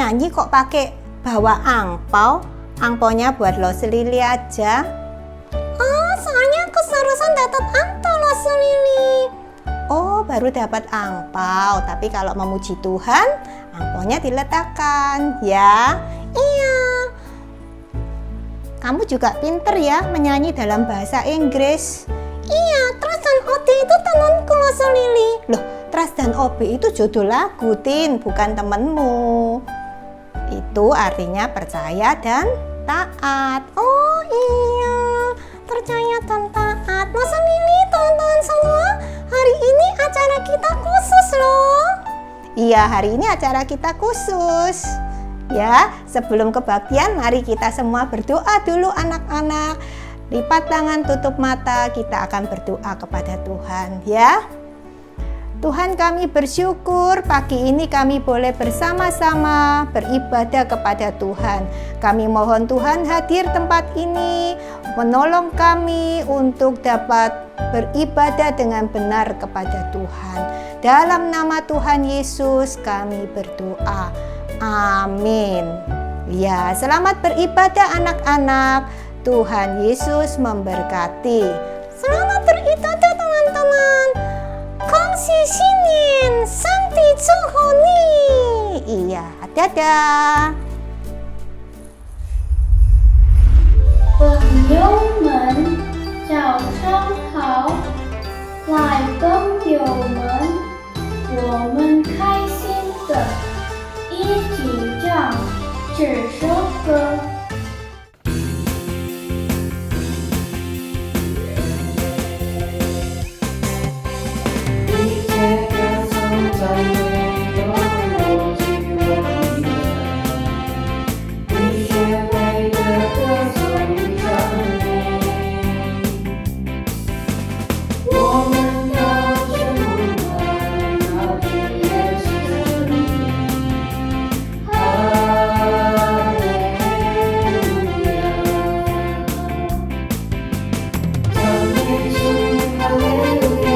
nyanyi kok pakai bawa angpau? Angpaunya buat Lo Selili aja. Oh, soalnya aku serusan dapat angpau Lo Selili. Oh, baru dapat angpau. Tapi kalau memuji Tuhan, angpaunya diletakkan, ya. Iya. Kamu juga pinter ya menyanyi dalam bahasa Inggris. Iya, Trust dan Ode itu temanku Lo Selili. Loh, Trust dan Obe itu judul lagu, Tin, bukan temenmu. Itu artinya percaya dan taat. Oh iya, percaya dan taat. Lo Selili, teman-teman semua, hari ini acara kita khusus loh. Iya, hari ini acara kita khusus. Ya, sebelum kebaktian mari kita semua berdoa dulu anak-anak. Lipat tangan, tutup mata, kita akan berdoa kepada Tuhan, ya. Tuhan, kami bersyukur pagi ini kami boleh bersama-sama beribadah kepada Tuhan. Kami mohon Tuhan hadir tempat ini, menolong kami untuk dapat beribadah dengan benar kepada Tuhan. Dalam nama Tuhan Yesus kami berdoa. Amin. Ya, selamat beribadah anak-anak. Tuhan Yesus memberkati. Selamat beribadah teman-teman. Kongsi Xinyan Santi Zuhoni. Iya, dadah. 朋友们，早上好！来朋友们，我们开心的一起唱这首歌。一切歌颂赞美都落进我的眼，你学会的歌颂赞美，我们要全部靠着耶稣的名，哈利路亚，赞美主，哈利路亚。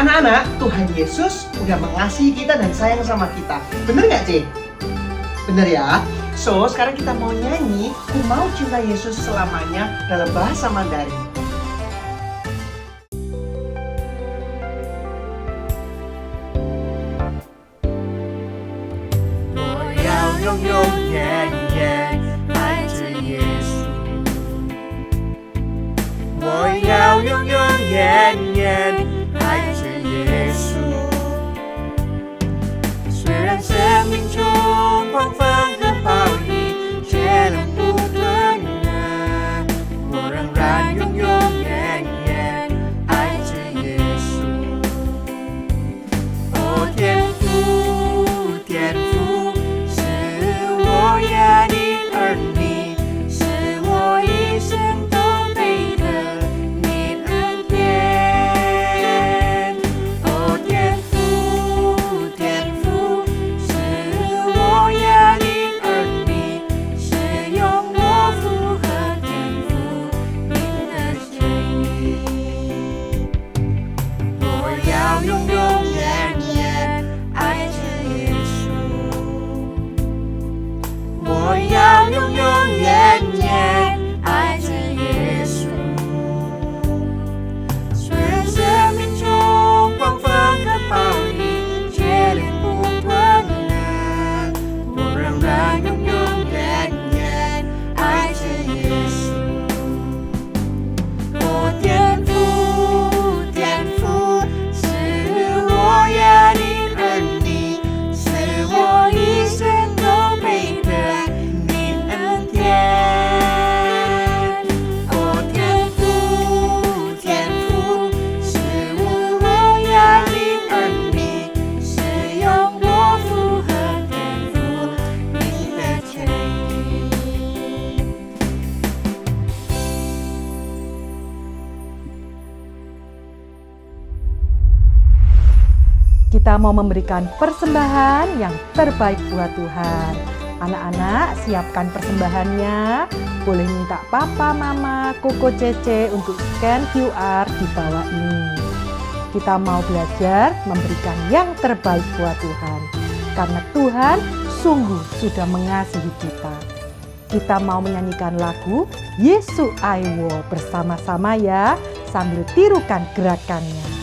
Anak-anak, Tuhan Yesus udah mengasihi kita dan sayang sama kita. Bener nggak, C? Bener ya? So, sekarang kita mau nyanyi Ku Mau Cinta Yesus Selamanya dalam bahasa Mandarin. 我要永永远远爱着耶稣，我要永永远远爱着耶稣。虽然生命中狂风和暴雨却能不断人，我仍然永永远远爱着耶稣。哦，天父，天父，是我呀的儿女，是我一生都配得你恩典。kita mau memberikan persembahan yang terbaik buat Tuhan. Anak-anak, siapkan persembahannya. Boleh minta papa, mama, koko, cece untuk scan QR di bawah ini. Kita mau belajar memberikan yang terbaik buat Tuhan. Karena Tuhan sungguh sudah mengasihi kita. Kita mau menyanyikan lagu Yesu Aiwo bersama-sama ya, sambil tirukan gerakannya.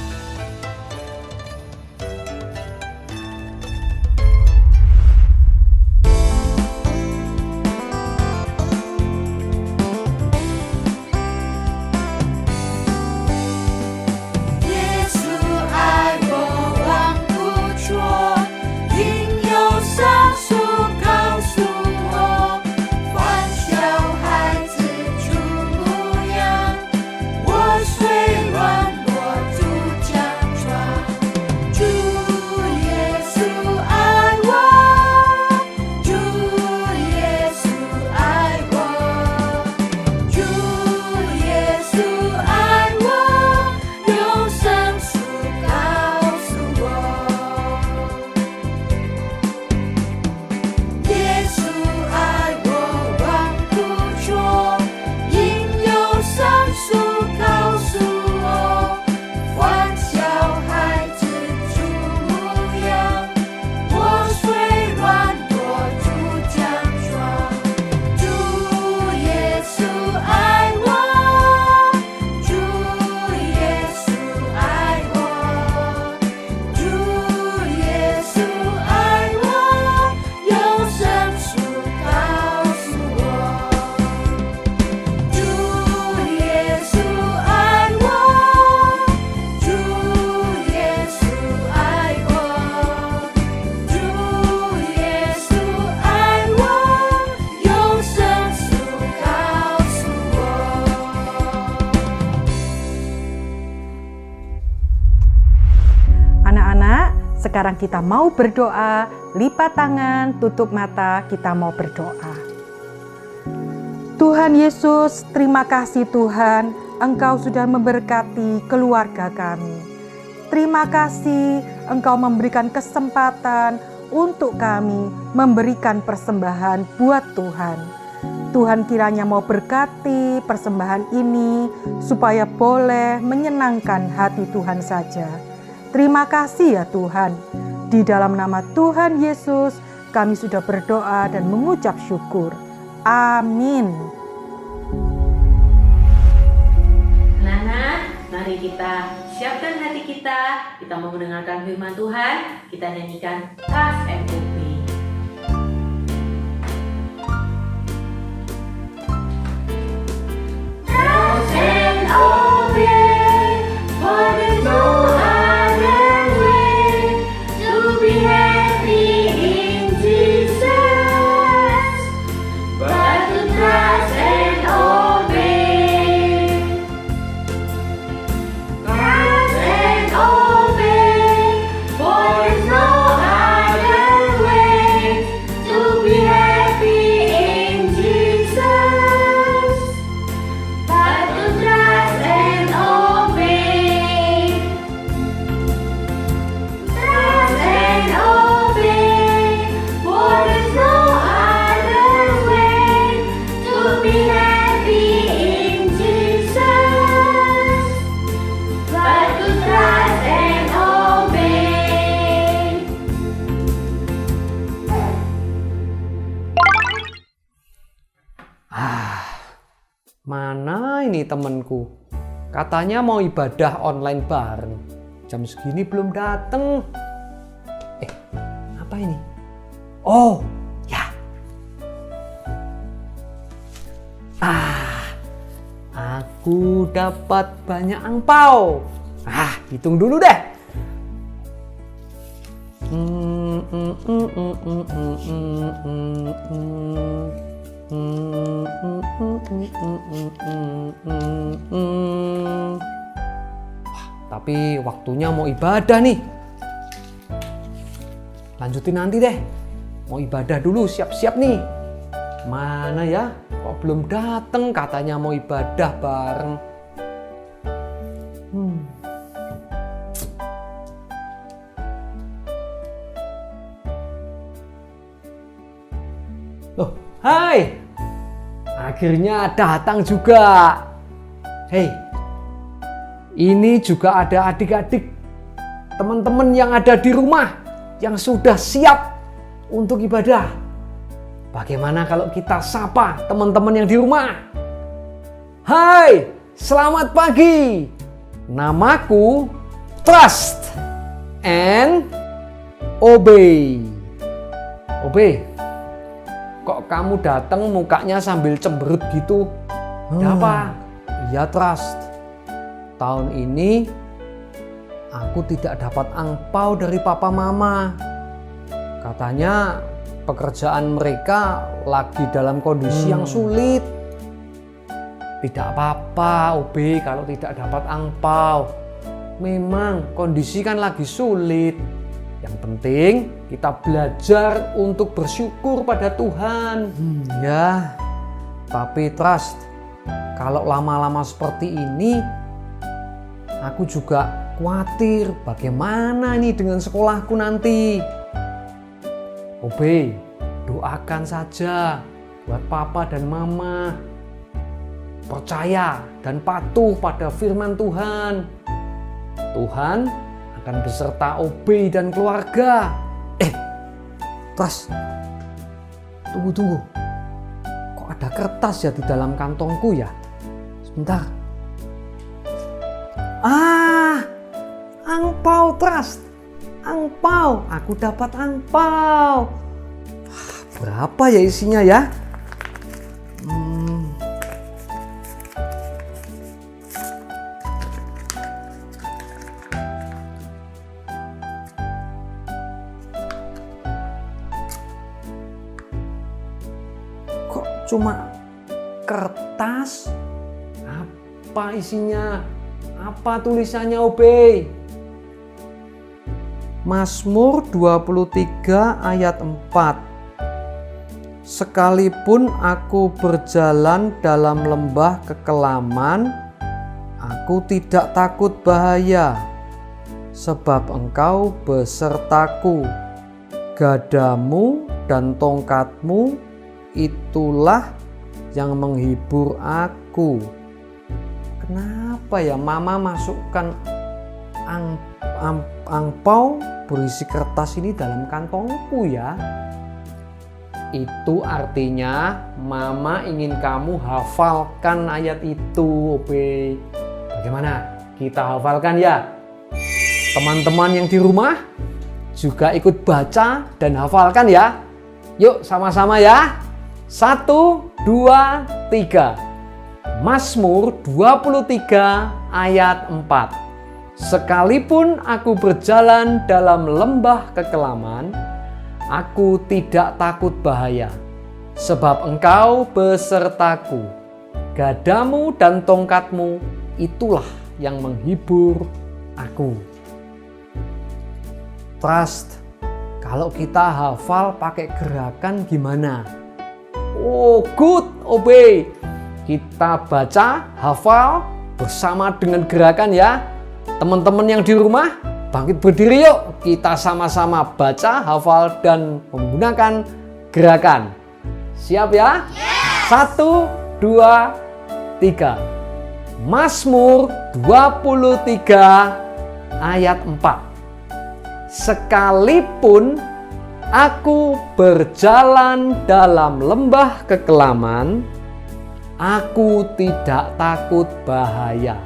Sekarang kita mau berdoa, lipat tangan, tutup mata, kita mau berdoa. Tuhan Yesus, terima kasih Tuhan, Engkau sudah memberkati keluarga kami. Terima kasih Engkau memberikan kesempatan untuk kami memberikan persembahan buat Tuhan. Tuhan kiranya mau berkati persembahan ini supaya boleh menyenangkan hati Tuhan saja. Terima kasih ya Tuhan. Di dalam nama Tuhan Yesus, kami sudah berdoa dan mengucap syukur. Amin. Anak-anak, mari kita siapkan hati kita. Kita mau mendengarkan firman Tuhan. Kita nyanyikan Tas MUP. Tas MUP, for there's no other way to be happy in Jesus, but to trust and obey. Trust and obey, for there's no other way to be happy in Jesus, but to trust and obey. Trust and obey, for there's no other way to be happy in Jesus, but to trust and obey. Mana ini temenku? Katanya mau ibadah online bareng. Jam segini belum dateng. Apa ini? Oh, ya. Aku dapat banyak angpau. Hitung dulu deh. Tapi waktunya mau ibadah nih. Lanjutin nanti deh. Mau ibadah dulu, siap-siap nih. Mana ya? Kok belum dateng katanya mau ibadah bareng. akhirnya datang juga. Hei, ini juga ada adik-adik, teman-teman yang ada di rumah yang sudah siap untuk ibadah. Bagaimana kalau kita sapa teman-teman yang di rumah? Hai, selamat pagi. Namaku Trust and Obey. Obey, kok kamu datang mukanya sambil cemberut gitu? Ada apa? Ya Trust, tahun ini aku tidak dapat angpau dari papa mama. Katanya pekerjaan mereka lagi dalam kondisi yang sulit. Tidak apa-apa Obe kalau tidak dapat angpau. Memang kondisi kan lagi sulit. Yang penting kita belajar untuk bersyukur pada Tuhan. Ya, tapi Trust, kalau lama-lama seperti ini, aku juga khawatir bagaimana ini dengan sekolahku nanti. Obe, doakan saja buat papa dan mama. Percaya dan patuh pada firman Tuhan. Tuhan akan beserta Obe dan keluarga. Trust, tunggu. Kok ada kertas ya di dalam kantongku ya? Sebentar. Angpau Trust. Angpau, aku dapat angpau. Berapa ya isinya ya? Kok cuma kertas? Apa isinya? Apa tulisannya Obe? Mazmur 23 ayat 4. Sekalipun aku berjalan dalam lembah kekelaman, aku tidak takut bahaya, sebab Engkau besertaku. Gadamu dan tongkatmu itulah yang menghibur aku. Kenapa ya mama masukkan angpau berisi kertas ini dalam kantongku ya? Itu artinya mama ingin kamu hafalkan ayat itu, Obe. Bagaimana? Kita hafalkan ya? Teman-teman yang di rumah juga ikut baca dan hafalkan ya. Yuk sama-sama ya. 1, 2, 3. Mazmur 23 ayat 4. Sekalipun aku berjalan dalam lembah kekelaman, aku tidak takut bahaya, sebab Engkau besertaku. Gadamu dan tongkatmu itulah yang menghibur aku. Trust, kalau kita hafal pakai gerakan gimana? Oh, good, Obe. Kita baca, hafal bersama dengan gerakan ya. Teman-teman yang di rumah, bangkit berdiri yuk. Kita sama-sama baca, hafal, dan menggunakan gerakan. Siap ya? 1, 2, 3. Mazmur 23 ayat 4. Sekalipun aku berjalan dalam lembah kekelaman, aku tidak takut bahaya,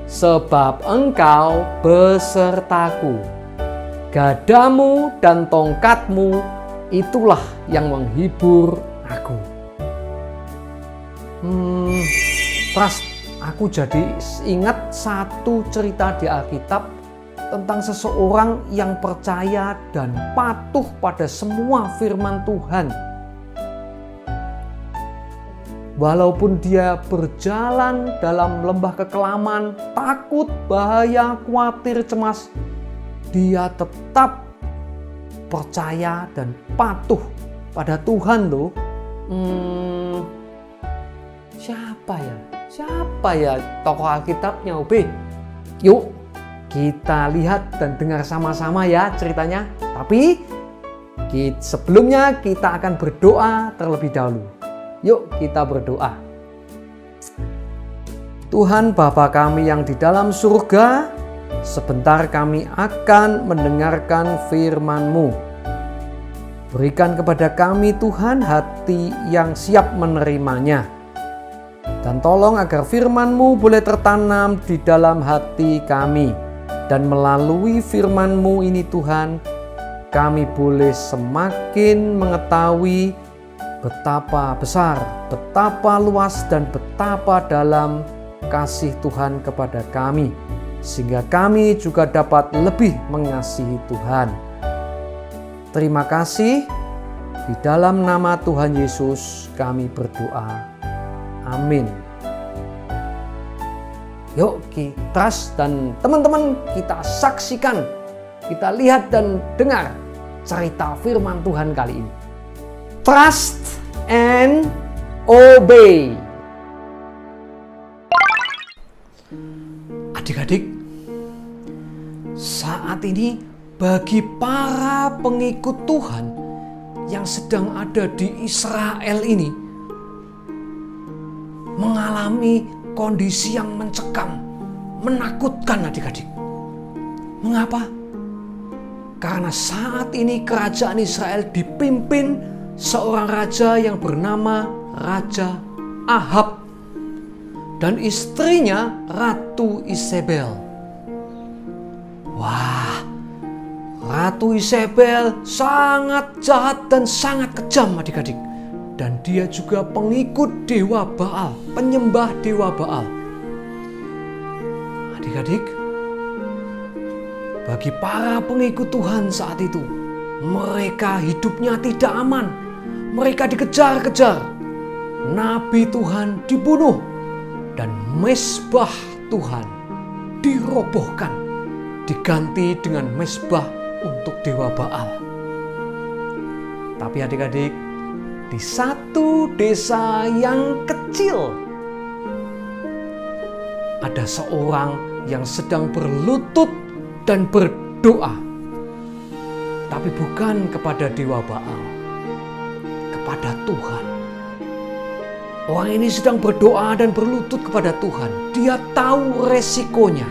sebab Engkau besertaku. Gadamu dan tongkatmu itulah yang menghibur aku. Trust, aku jadi ingat satu cerita di Alkitab tentang seseorang yang percaya dan patuh pada semua firman Tuhan. Walaupun dia berjalan dalam lembah kekelaman, takut, bahaya, khawatir, cemas, dia tetap percaya dan patuh pada Tuhan loh. Siapa ya tokoh Alkitabnya, Obe? Yuk kita lihat dan dengar sama-sama ya ceritanya. Tapi sebelumnya kita akan berdoa terlebih dahulu. Yuk kita berdoa. Tuhan Bapa kami yang di dalam surga, sebentar kami akan mendengarkan firman-Mu. Berikan kepada kami Tuhan hati yang siap menerimanya. Dan tolong agar firman-Mu boleh tertanam di dalam hati kami. Dan melalui firman-Mu ini Tuhan, kami boleh semakin mengetahui betapa besar, betapa luas dan betapa dalam kasih Tuhan kepada kami. Sehingga kami juga dapat lebih mengasihi Tuhan. Terima kasih. Di dalam nama Tuhan Yesus kami berdoa. Amin. Yuk kita dan teman-teman kita saksikan, kita lihat dan dengar cerita firman Tuhan kali ini. Trust and obey. Adik-adik, saat ini bagi para pengikut Tuhan yang sedang ada di Israel ini mengalami kondisi yang mencekam, menakutkan adik-adik. Mengapa? Karena saat ini kerajaan Israel dipimpin seorang raja yang bernama Raja Ahab dan istrinya Ratu Isabel. Wah, Ratu Isabel sangat jahat dan sangat kejam adik-adik. Dan dia juga pengikut dewa Baal, penyembah dewa Baal. Adik-adik, bagi para pengikut Tuhan saat itu, mereka hidupnya tidak aman. Mereka dikejar-kejar. Nabi Tuhan dibunuh dan mezbah Tuhan dirobohkan, diganti dengan mezbah untuk dewa Baal. Tapi adik-adik, di satu desa yang kecil ada seorang yang sedang berlutut dan berdoa, tapi bukan kepada dewa Baal, kepada Tuhan. Orang ini sedang berdoa dan berlutut kepada Tuhan. Dia tahu resikonya,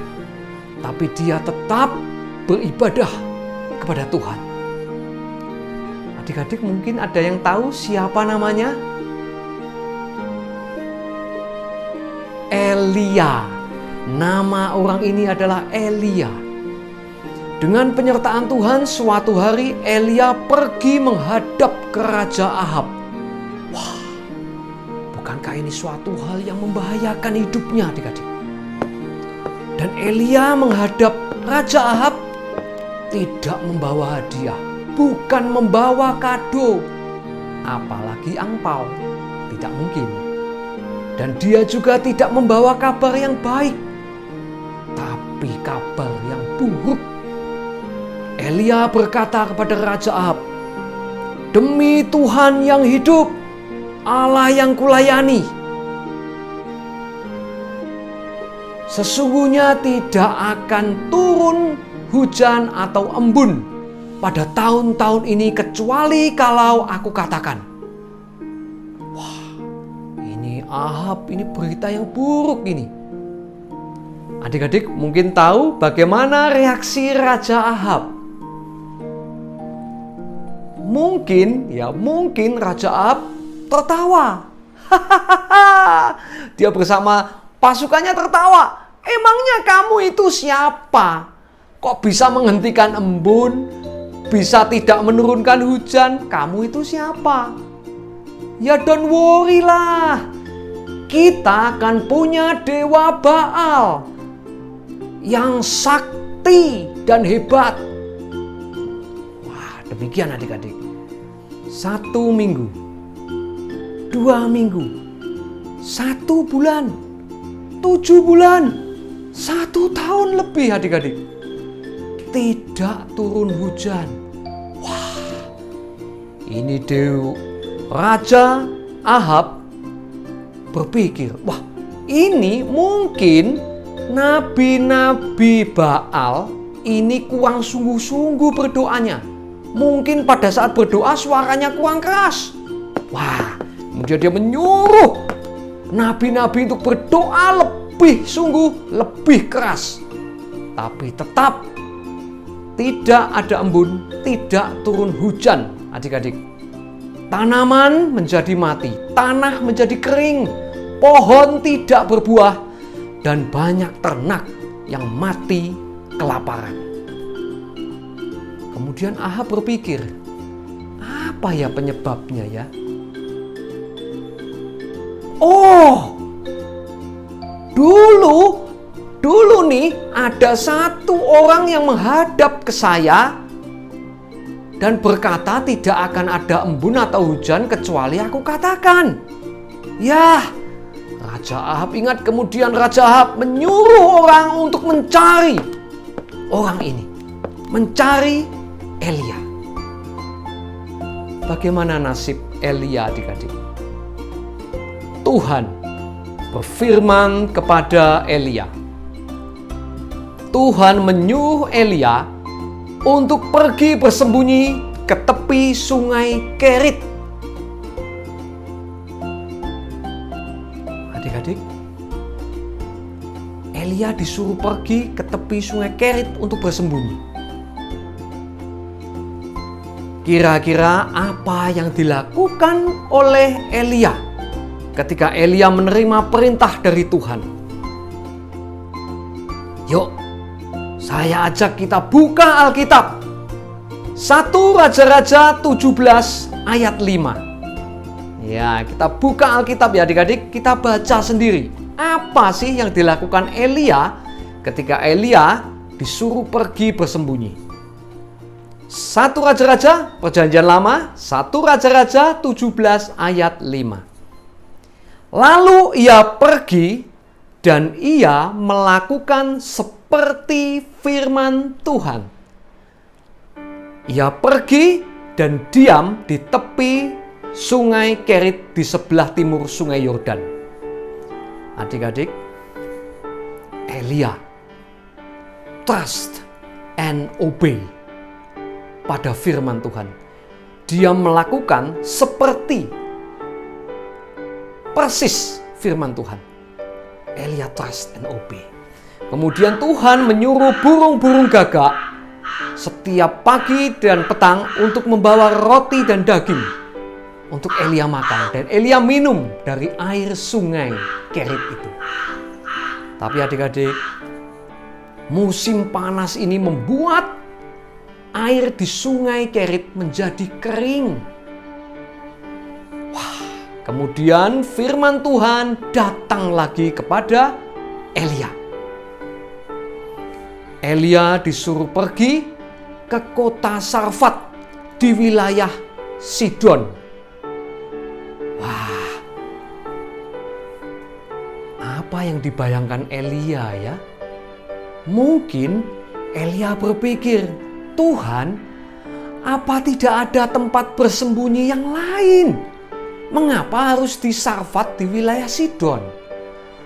tapi dia tetap beribadah kepada Tuhan. Adik-adik mungkin ada yang tahu siapa namanya? Elia. Nama orang ini adalah Elia. Dengan penyertaan Tuhan, suatu hari Elia pergi menghadap ke Raja Ahab. Wah, bukankah ini suatu hal yang membahayakan hidupnya adik-adik? Dan Elia menghadap Raja Ahab tidak membawa hadiah, bukan membawa kado, apalagi angpau, tidak mungkin. Dan dia juga tidak membawa kabar yang baik, tapi kabar yang buruk. Elia berkata kepada Raja Ahab, "Demi Tuhan yang hidup, Allah yang kulayani, sesungguhnya tidak akan turun hujan atau embun pada tahun-tahun ini kecuali kalau aku katakan." Wah, ini Ahab, ini berita yang buruk ini. Adik-adik mungkin tahu bagaimana reaksi Raja Ahab. Mungkin Raja Ahab tertawa. Dia bersama pasukannya tertawa. Emangnya kamu itu siapa? Kok bisa menghentikan embun? Bisa tidak menurunkan hujan? Kamu itu siapa? Ya don't worry lah. Kita akan punya dewa Baal yang sakti dan hebat. Wah, demikian adik-adik. 1 minggu, 2 minggu, 1 bulan, 7 bulan, 1 tahun lebih adik-adik. Tidak turun hujan. Wah, ini Raja Ahab berpikir, wah ini mungkin nabi-nabi Baal ini kurang sungguh-sungguh berdoanya. Mungkin pada saat berdoa suaranya kurang keras. Wah, Kemudian dia menyuruh nabi-nabi untuk berdoa lebih keras. Tapi tetap tidak ada embun, tidak turun hujan, adik-adik. Tanaman menjadi mati, tanah menjadi kering, pohon tidak berbuah, dan banyak ternak yang mati kelaparan. Kemudian Ahab berpikir, apa ya penyebabnya ya? Oh, dulu nih ada satu orang yang menghadap ke saya dan berkata tidak akan ada embun atau hujan kecuali aku katakan. Yah, Raja Ahab ingat, kemudian Raja Ahab menyuruh orang untuk mencari orang ini, mencari Elia. Bagaimana nasib Elia, adik-adik? Tuhan berfirman kepada Elia. Tuhan menyuruh Elia untuk pergi bersembunyi ke tepi sungai Kerit. Adik-adik, Elia disuruh pergi ke tepi sungai Kerit untuk bersembunyi. Kira-kira apa yang dilakukan oleh Elia ketika Elia menerima perintah dari Tuhan? Yuk, saya ajak kita buka Alkitab. 1 Raja-Raja 17 ayat 5. Ya, kita buka Alkitab ya adik-adik, kita baca sendiri. Apa sih yang dilakukan Elia ketika Elia disuruh pergi bersembunyi? 1 Raja-Raja, Perjanjian Lama, 1 Raja-Raja 17 ayat 5. Lalu ia pergi dan ia melakukan seperti firman Tuhan. Ia pergi dan diam di tepi sungai Kerit di sebelah timur sungai Yordan. Adik-adik, Elia trust and obey pada firman Tuhan. Dia melakukan seperti persis firman Tuhan. Elia trust and obey. Kemudian Tuhan menyuruh burung-burung gagak setiap pagi dan petang untuk membawa roti dan daging untuk Elia makan. Dan Elia minum dari air sungai Kerit itu. Tapi adik-adik, musim panas ini membuat air di sungai Kerit menjadi kering. Kemudian firman Tuhan datang lagi kepada Elia. Elia disuruh pergi ke kota Sarfat di wilayah Sidon. Wah, apa yang dibayangkan Elia ya? Mungkin Elia berpikir, Tuhan, apa tidak ada tempat bersembunyi yang lain? Mengapa harus di Sarfat di wilayah Sidon?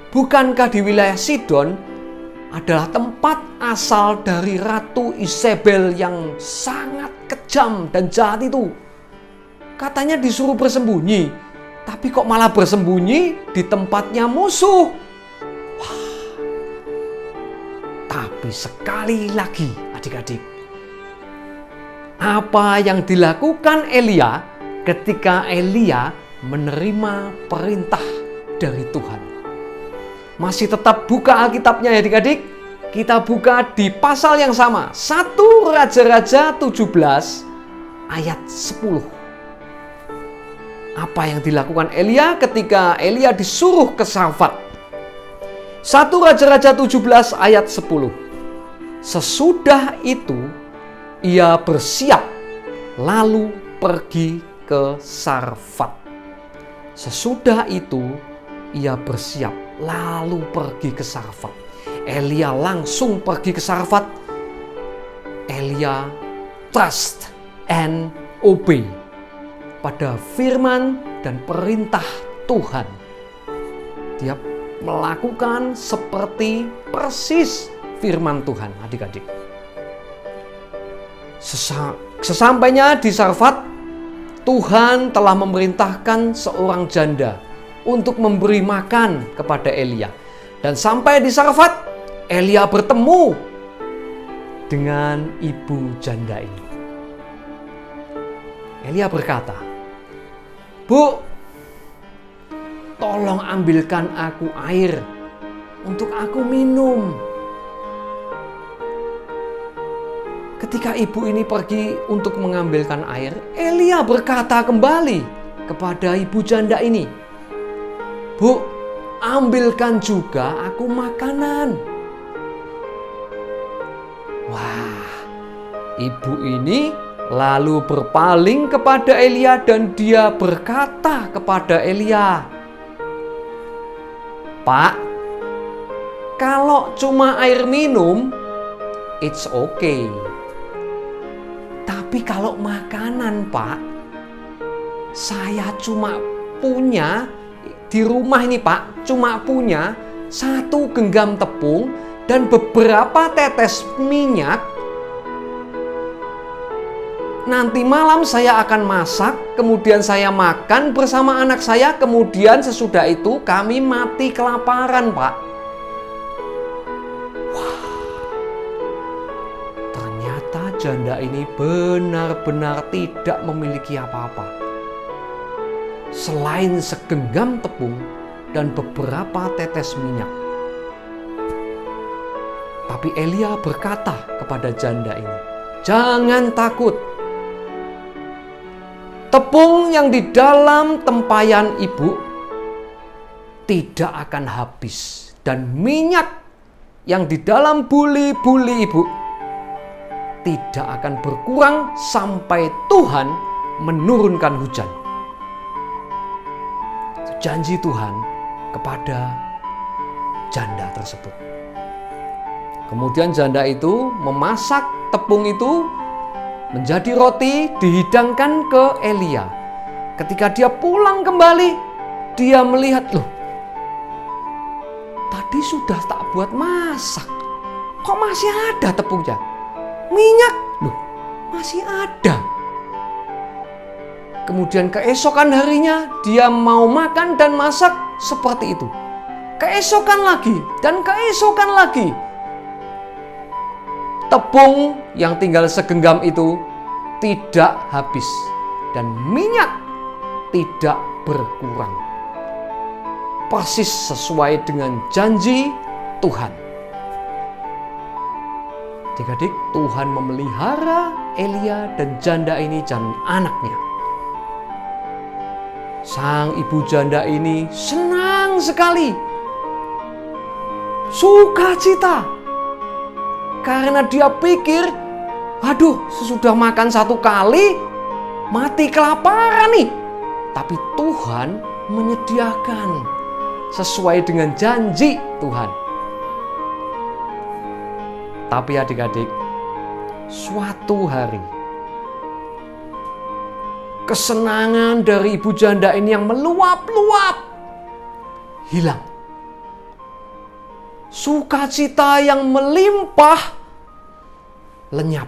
Bukankah di wilayah Sidon adalah tempat asal dari Ratu Isabel yang sangat kejam dan jahat itu? Katanya disuruh bersembunyi, tapi kok malah bersembunyi di tempatnya musuh? Wah. Tapi sekali lagi adik-adik, apa yang dilakukan Elia ketika Elia menerima perintah dari Tuhan? Masih tetap buka Alkitabnya ya adik-adik. Kita buka di pasal yang sama, 1 Raja-Raja 17 ayat 10. Apa yang dilakukan Elia ketika Elia disuruh ke Sarfat? 1 Raja-Raja 17 ayat 10. Sesudah itu ia bersiap lalu pergi ke Sarfat. Sesudah itu ia bersiap lalu pergi ke Sarfat. Elia langsung pergi ke Sarfat. Elia trust and obey pada firman dan perintah Tuhan. Dia melakukan seperti persis firman Tuhan, adik-adik. Sesampainya di Sarfat, Tuhan telah memerintahkan seorang janda untuk memberi makan kepada Elia. Dan sampai di Sarfat, Elia bertemu dengan ibu janda ini. Elia berkata, "Bu, tolong ambilkan aku air untuk aku minum." Ketika ibu ini pergi untuk mengambilkan air, Elia berkata kembali kepada ibu janda ini, "Bu, ambilkan juga aku makanan." Wah, ibu ini lalu berpaling kepada Elia dan dia berkata kepada Elia, "Pak, kalau cuma air minum, it's okay. Tapi kalau makanan, Pak, saya cuma punya di rumah ini, Pak, cuma punya 1 genggam tepung dan beberapa tetes minyak. Nanti malam saya akan masak, kemudian saya makan bersama anak saya, kemudian sesudah itu kami mati kelaparan, Pak." Wah, ternyata janda ini benar-benar tidak memiliki apa-apa selain segenggam tepung dan beberapa tetes minyak. Tapi Elia berkata kepada janda ini, "Jangan takut. Tepung yang di dalam tempayan ibu tidak akan habis, dan minyak yang di dalam buli-buli ibu tidak akan berkurang sampai Tuhan menurunkan hujan." Itu janji Tuhan kepada janda tersebut. Kemudian janda itu memasak tepung itu menjadi roti, dihidangkan ke Elia. Ketika dia pulang kembali, dia melihat, loh, tadi sudah tak buat masak, kok masih ada tepungnya? Minyak, loh, masih ada. Kemudian keesokan harinya dia mau makan dan masak seperti itu. Keesokan lagi dan keesokan lagi. Tepung yang tinggal segenggam itu tidak habis dan minyak tidak berkurang. Persis sesuai dengan janji Tuhan. Adik-adik, Tuhan memelihara Elia dan janda ini dan anaknya. Sang ibu janda ini senang sekali, sukacita. Karena dia pikir, aduh, sesudah makan 1 kali, mati kelaparan nih. Tapi Tuhan menyediakan sesuai dengan janji Tuhan. Tapi adik-adik, suatu hari, kesenangan dari ibu janda ini yang meluap-luap hilang. Sukacita yang melimpah lenyap,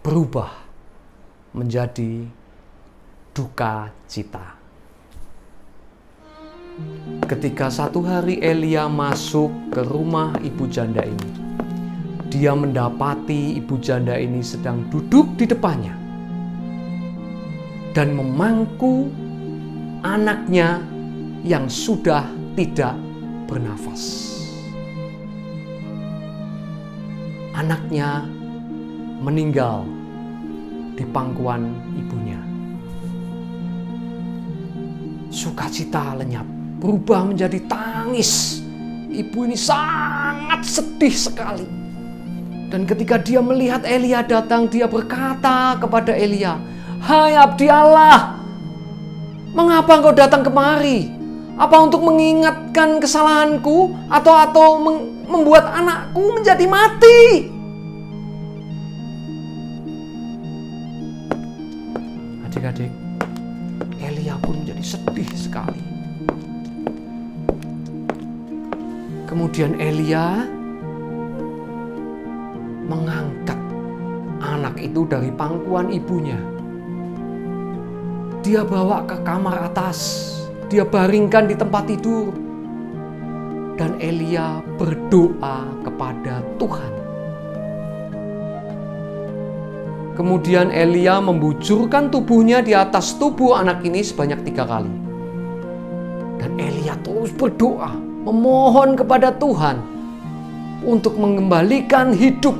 berubah menjadi duka cita. Ketika satu hari Elia masuk ke rumah ibu janda ini, dia mendapati ibu janda ini sedang duduk di depannya dan memangku anaknya yang sudah tidak bernafas. Anaknya meninggal di pangkuan ibunya. Sukacita lenyap, berubah menjadi tangis. Ibu ini sangat sedih sekali. Dan ketika dia melihat Elia datang, dia berkata kepada Elia, "Hai abdi Allah, mengapa engkau datang kemari? Apa untuk mengingatkan kesalahanku atau membuat anakku menjadi mati?" Adik-adik, Elia pun menjadi sedih sekali. Kemudian Elia mengangkat anak itu dari pangkuan ibunya. Dia bawa ke kamar atas, dia baringkan di tempat tidur. Dan Elia berdoa kepada Tuhan. Kemudian Elia membujurkan tubuhnya di atas tubuh anak ini sebanyak 3 kali. Dan Elia terus berdoa, memohon kepada Tuhan untuk mengembalikan hidup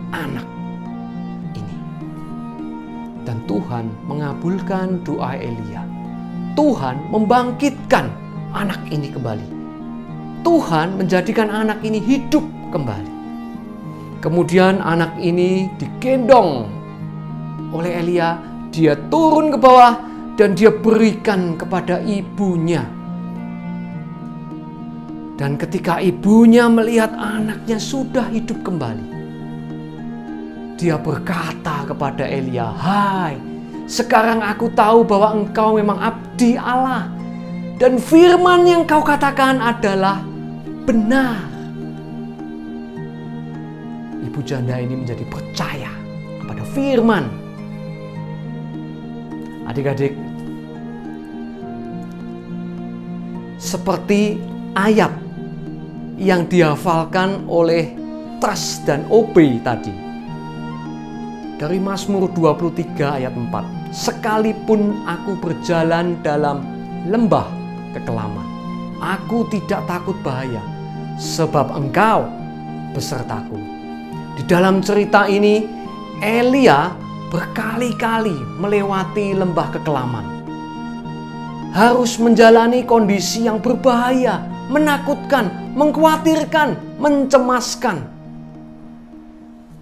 anak ini. Dan Tuhan mengabulkan doa Elia. Tuhan membangkitkan anak ini kembali. Tuhan menjadikan anak ini hidup kembali. Kemudian anak ini digendong oleh Elia, dia turun ke bawah dan dia berikan kepada ibunya. Dan ketika ibunya melihat anaknya sudah hidup kembali, dia berkata kepada Elia, "Hai, sekarang aku tahu bahwa engkau memang abdi Allah dan firman yang kau katakan adalah benar." Ibu janda ini menjadi percaya kepada firman. Adik-adik, seperti ayat yang dihafalkan oleh Tras dan Obey tadi. Dari Mazmur 23 ayat 4. Sekalipun aku berjalan dalam lembah kekelaman, aku tidak takut bahaya, sebab engkau besertaku. Di dalam cerita ini, Elia berkali-kali melewati lembah kekelaman. Harus menjalani kondisi yang berbahaya, menakutkan, mengkhawatirkan, mencemaskan.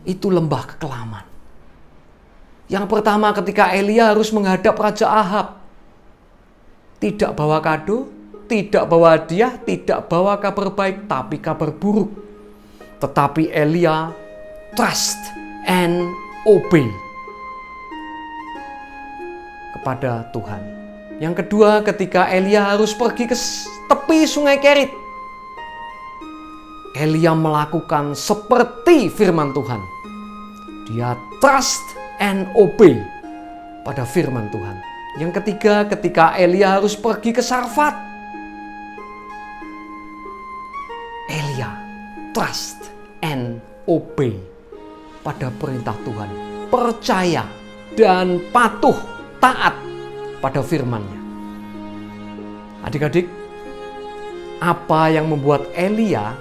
Itu lembah kekelaman. Yang pertama ketika Elia harus menghadap Raja Ahab. Tidak bawa kado, tidak bawa hadiah, tidak bawa kabar baik, tapi kabar buruk. Tetapi Elia trust and obey kepada Tuhan. Yang kedua, ketika Elia harus pergi ke tepi sungai Kerit, Elia melakukan seperti firman Tuhan. Dia trust and obey pada firman Tuhan. Yang ketiga, ketika Elia harus pergi ke Sarfat, Elia trust and obey pada perintah Tuhan, percaya dan patuh, taat pada firman-Nya. Adik-adik, apa yang membuat Elia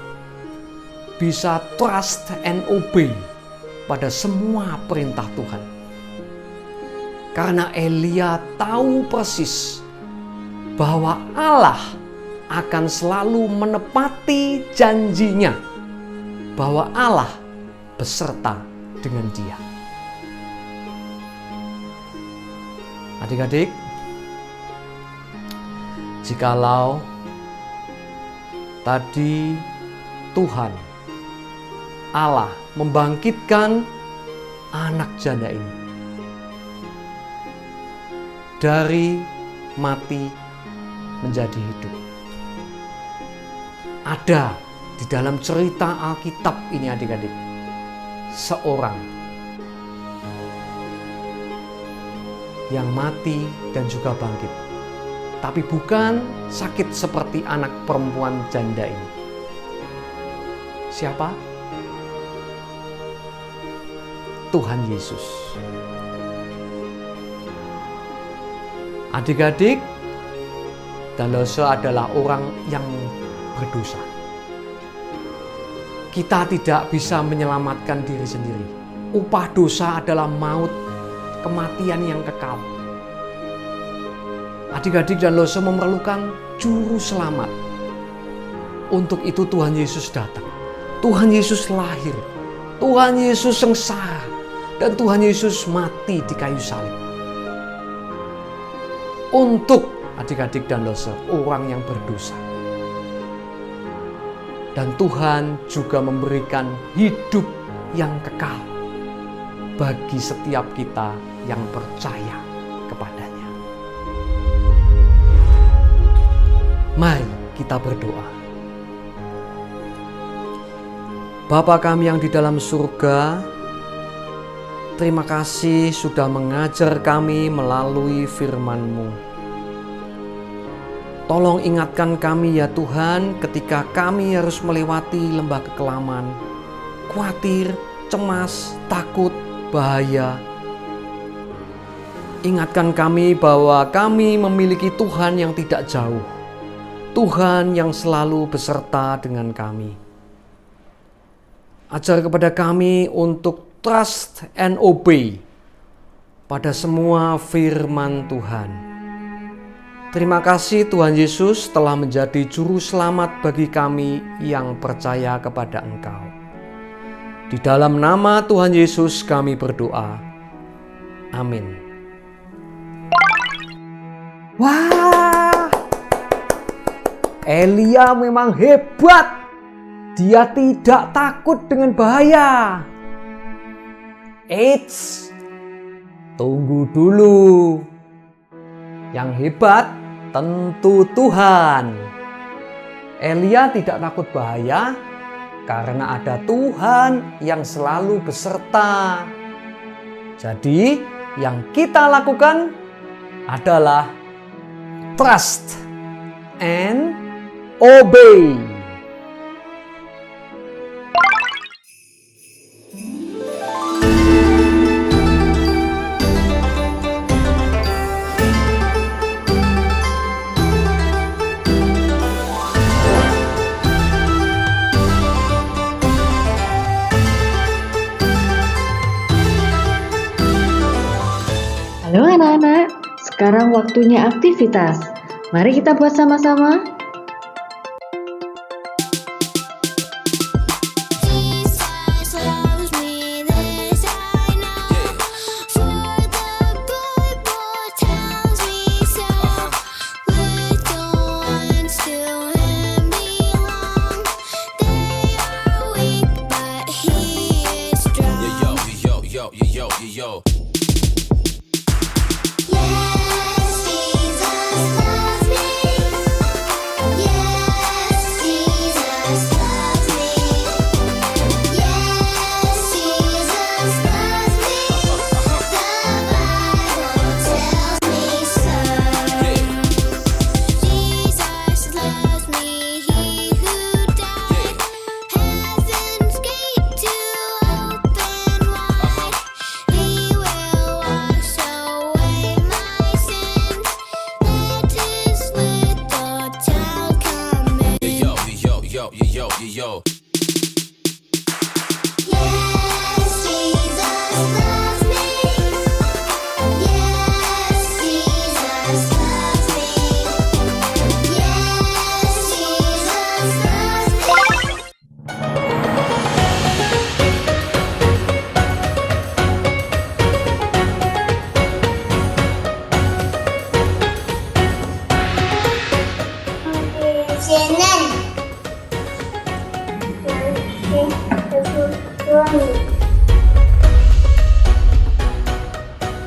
bisa trust and obey pada semua perintah Tuhan? Karena Elia tahu persis bahwa Allah akan selalu menepati janjinya, bahwa Allah beserta dengan dia. Adik-adik, jikalau tadi Tuhan Allah membangkitkan anak janda ini dari mati menjadi hidup. Ada di dalam cerita Alkitab ini, adik-adik, seorang yang mati dan juga bangkit. Tapi bukan sakit seperti anak perempuan janda ini. Siapa? Tuhan Yesus. Adik-adik, Dalose adalah orang yang berdosa. Kita tidak bisa menyelamatkan diri sendiri. Upah dosa adalah maut, kematian yang kekal. Adik-adik dan Dalose memerlukan juru selamat. Untuk itu Tuhan Yesus datang. Tuhan Yesus lahir. Tuhan Yesus sengsara. Dan Tuhan Yesus mati di kayu salib. Untuk adik-adik dan Dalose, orang yang berdosa. Dan Tuhan juga memberikan hidup yang kekal bagi setiap kita yang percaya kepadanya. Mari kita berdoa. Bapa kami yang di dalam surga, terima kasih sudah mengajar kami melalui firman-Mu. Tolong ingatkan kami ya Tuhan ketika kami harus melewati lembah kekelaman, khawatir, cemas, takut, bahaya. Ingatkan kami bahwa kami memiliki Tuhan yang tidak jauh, Tuhan yang selalu beserta dengan kami. Ajar kepada kami untuk trust and obey pada semua firman Tuhan. Terima kasih Tuhan Yesus telah menjadi juru selamat bagi kami yang percaya kepada Engkau. Di dalam nama Tuhan Yesus kami berdoa. Amin. Wah, Elia memang hebat. Dia tidak takut dengan bahaya. Eits, tunggu dulu. Yang hebat tentu Tuhan. Elia tidak takut bahaya karena ada Tuhan yang selalu beserta. Jadi, yang kita lakukan adalah trust and obey. Halo anak-anak, sekarang waktunya aktivitas. Mari kita buat sama-sama.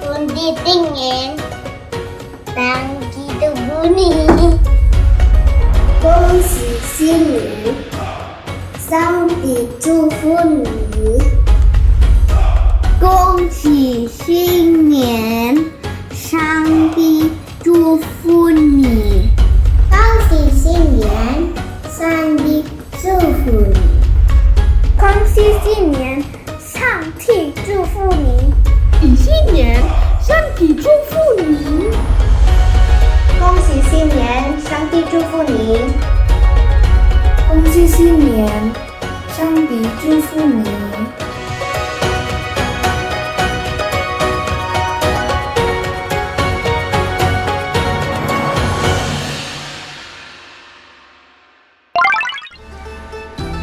Undi dingin, tangki bunyi. 恭喜新年，上帝祝福你。恭喜新年，上帝祝福你。恭喜新年，上帝祝福你。恭喜新年，上帝祝福你。新年，上帝祝福你。恭喜新年，上帝祝福你。恭喜新年，上帝祝福你。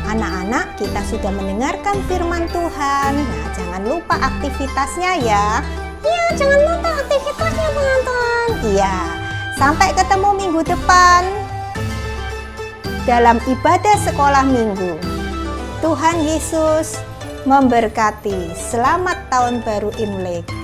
Anak-anak, kita sudah mendengarkan firman Tuhan. Nah, jangan lupa aktivitasnya ya. Iya, jangan lupa aktivitasnya penonton. Iya, sampai ketemu minggu depan dalam ibadah sekolah minggu. Tuhan Yesus memberkati. Selamat Tahun Baru Imlek.